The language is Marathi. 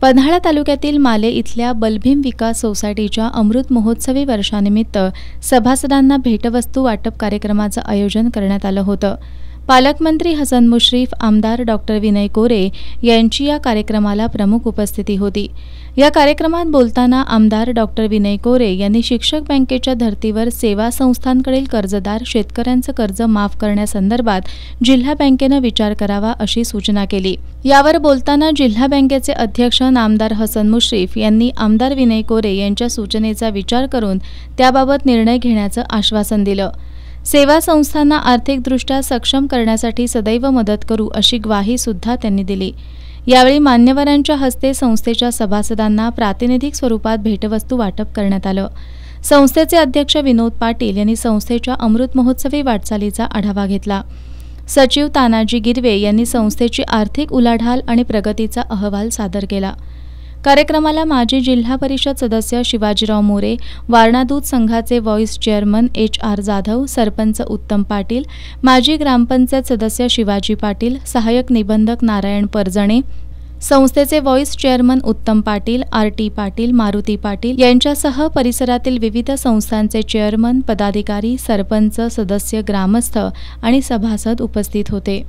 पन्हाळा तालुक्यातील माले इथल्या बलभीम विकास सोसायटीच्या अमृत महोत्सवी वर्षानिमित्त सभासदांना भेटवस्तू वाटप कार्यक्रमाचं आयोजन करण्यात आलं होतं। पालकमंत्री हसन मुश्रीफ, आमदार डॉक्टर विनय कोरे यांची या कार्यक्रमाला प्रमुख उपस्थिती होती। या कार्यक्रमात बोलताना आमदार डॉक्टर विनय कोरे यांनी शिक्षक बँकेच्या धर्तीवर सेवा संस्थांकडील कर्जदार शेतकऱ्यांचं कर्ज माफ करण्यासंदर्भात जिल्हा बँकेनं विचार करावा अशी सूचना केली। यावर बोलताना जिल्हा बँकेचे अध्यक्ष नामदार हसन मुश्रीफ यांनी आमदार विनय कोरे यांच्या सूचनेचा विचार करून त्याबाबत निर्णय घेण्याचं आश्वासन दिलं। सेवा संस्थांना आर्थिकदृष्ट्या सक्षम करण्यासाठी सदैव मदत करू अशी ग्वाही सुद्धा त्यांनी दिली। यावेळी मान्यवरांच्या हस्ते संस्थेच्या सभासदांना प्रातिनिधिक स्वरूपात भेटवस्तू वाटप करण्यात आलं। संस्थेचे अध्यक्ष विनोद पाटील यांनी संस्थेच्या अमृत महोत्सवी वाटचालीचा आढावा घेतला। सचिव तानाजी गिरवे यांनी संस्थेची आर्थिक उलाढाल आणि प्रगतीचा अहवाल सादर केला। कार्यक्रमाला माजी जिल्हा परिषद सदस्य शिवाजीराव मोरे, वारणा दूध संघाचे vice chairman HR Jadhav, sarpanch Uttam Patil, माजी ग्रामपंचायत सदस्य शिवाजी पाटील, सहाय्यक निबंधक नारायण परजणे, संस्थेचे व्हाईस चेअरमन उत्तम पाटील, RT पाटील, मारुती पाटील यांच्यासह परिसरातील विविध संस्थांचे चेअरमन, पदाधिकारी, सरपंच, सदस्य, ग्रामस्थ आणि सभासद उपस्थित होते।